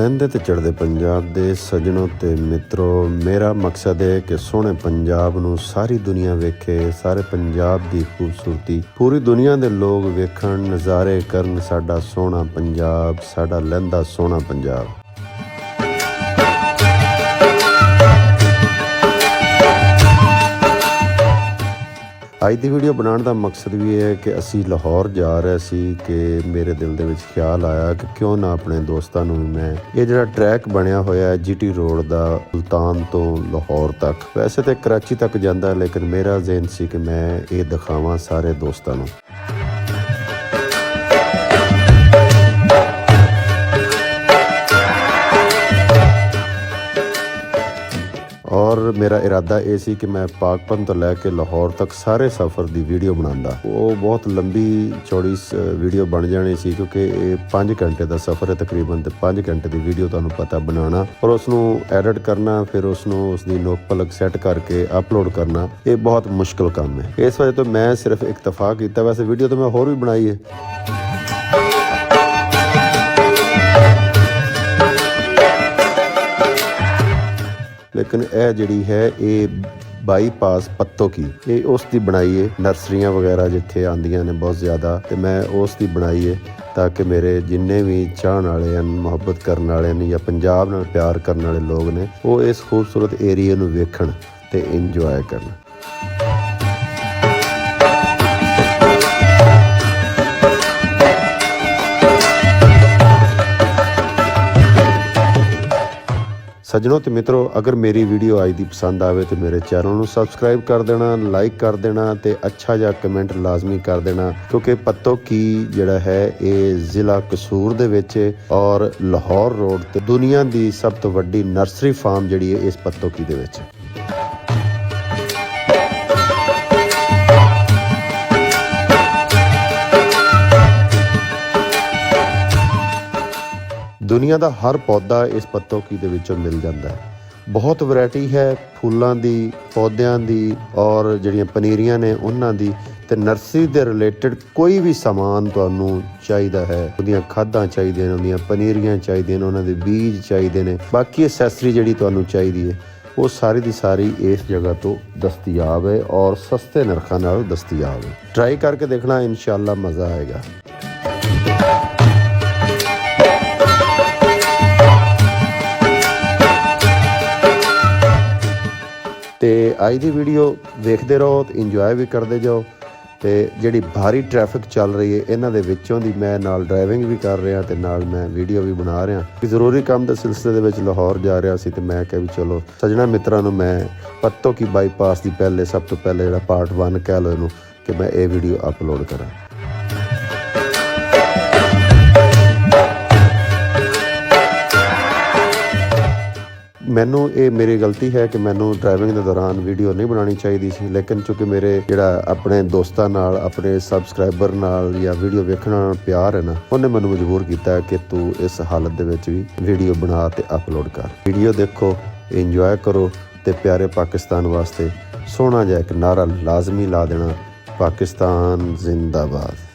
लहंदे ते चढ़दे पंजाब दे सजनों ते मित्रों, मेरा मकसद है कि सोहने पंजाब नूं सारी दुनिया वेखे, सारे पंजाब दी खूबसूरती पूरी दुनिया दे लोग वेखण, नज़ारे करन साडा सोहना पंजाब, साडा लहंदा सोहना पंजाब। ਅੱਜ ਦੀ ਵੀਡੀਓ ਬਣਾਉਣ ਦਾ ਮਕਸਦ ਵੀ ਹੈ ਕਿ ਅਸੀਂ ਲਾਹੌਰ ਜਾ ਰਹੇ ਸੀ ਕਿ ਮੇਰੇ ਦਿਲ ਦੇ ਵਿੱਚ ਖਿਆਲ ਆਇਆ ਕਿ ਕਿਉਂ ਨਾ ਆਪਣੇ ਦੋਸਤਾਂ ਨੂੰ ਮੈਂ ਇਹ ਜਿਹੜਾ ਟਰੈਕ ਬਣਿਆ ਹੋਇਆ ਹੈ GT ਰੋਡ ਦਾ ਸੁਲਤਾਨ ਤੋਂ ਲਾਹੌਰ ਤੱਕ, ਵੈਸੇ ਤਾਂ ਕਰਾਚੀ ਤੱਕ ਜਾਂਦਾ ਲੇਕਿਨ ਮੇਰਾ ਜ਼ਿਹਨ ਸੀ ਕਿ ਮੈਂ ਇਹ ਦਿਖਾਵਾਂ ਸਾਰੇ ਦੋਸਤਾਂ ਨੂੰ। और मेरा इरादा ये सी कि मैं पाकपन तो लैके लाहौर तक सारे सफ़र की वीडियो बनाता। वो बहुत लंबी चौड़ी वीडियो बन जानी सी क्योंकि ये 5 घंटे का सफ़र है तकरीबन, तो 5 घंटे की वीडियो तुहानूं पता बनाना और उसनूं एडिट करना, फिर उसकी नोक पलक सैट करके अपलोड करना, ये बहुत मुश्किल काम है। इस वजह तो मैं सिर्फ इक्तफा किया, वैसे वीडियो तो मैं होर भी बनाई है। लेकिन यह जिहड़ी है ये बाईपास पत्तों की, ये उसकी बनाई है। नर्सरियाँ वगैरह जिथे आंदियां ने बहुत ज़्यादा, तो मैं उसकी बनाई है ताकि मेरे जिन्ने भी चाहण वाले हैं, मुहब्बत करने वाले हैं या पंजाब नाल प्यार करने वाले लोग ने, वो इस खूबसूरत एरिए नूं वेखण ते इंजॉय करन। सज्जनों ते मित्रों, अगर मेरी वीडियो आज दी पसंद आवे तो मेरे चैनल नूं सबसक्राइब कर देना, लाइक कर देना ते अच्छा जा कमेंट लाजमी कर देना, क्योंकि पत्तों की जिहड़ा है ये ज़िला कसूर दे विच और लाहौर रोड ते दुनिया दी सब तो वड्डी नर्सरी फार्म जिहड़ी है इस पत्तों की दे विच। दुनिया का हर पौधा इस पत्तों दे विचों मिल जाता है। बहुत वैरायटी है फूलों की, पौधों की और जिहड़ियां पनीरियां ने उन्हां दी, ते नर्सरी दे रिलेटेड कोई भी समान तुहानूं चाहीदा है, उहदियां खादां चाहीदियां ने, उहदियां पनीरियां चाहीदियां ने, उहनां दे बीज चाहीदे ने, बाकी एक्सैसरी जिहड़ी तुहानूं चाहीदी है वो सारी दी सारी इस जगह तो दस्तयाब है और सस्ते नरखां नाल दस्तयाब है। ट्राई करके देखना, इंशाअल्लाह मज़ा आएगा। तो आज की वीडियो देखते रहो, तो इंजॉय भी करते जाओ। तो जी भारी ट्रैफिक चल रही है इन्हां दे विचों दी मैं नाल ड्राइविंग भी कर रहा, तो नाल मैं वीडियो भी बना रहा। जरूरी काम के सिलसिले दे विच लाहौर जा रहा सी, तो मैं कहा भी चलो सजना मित्रां नूं मैं पत्तों की बाईपास की पहले सब तो पहले जिहड़ा पार्ट 1 कह लो इहनूं कि मैं ये वीडियो अपलोड करा। मैनू ये मेरी गलती है कि मैनू ड्राइविंग के दौरान वीडियो नहीं बनानी चाहिए सी, लेकिन चूँकि मेरे जिहड़ा अपने दोस्तों नाल, अपने सबसक्राइबर नाल या वीडियो वेखण नाल प्यार है ना, उन्हें मैनू मजबूर किया कि तू इस हालत दे विच भी वीडियो बना ते अपलोड कर। वीडियो देखो, इंजॉय करो ते प्यारे पाकिस्तान वास्ते सोहना जिहा एक नारा लाजमी ला देना, पाकिस्तान जिंदाबाद।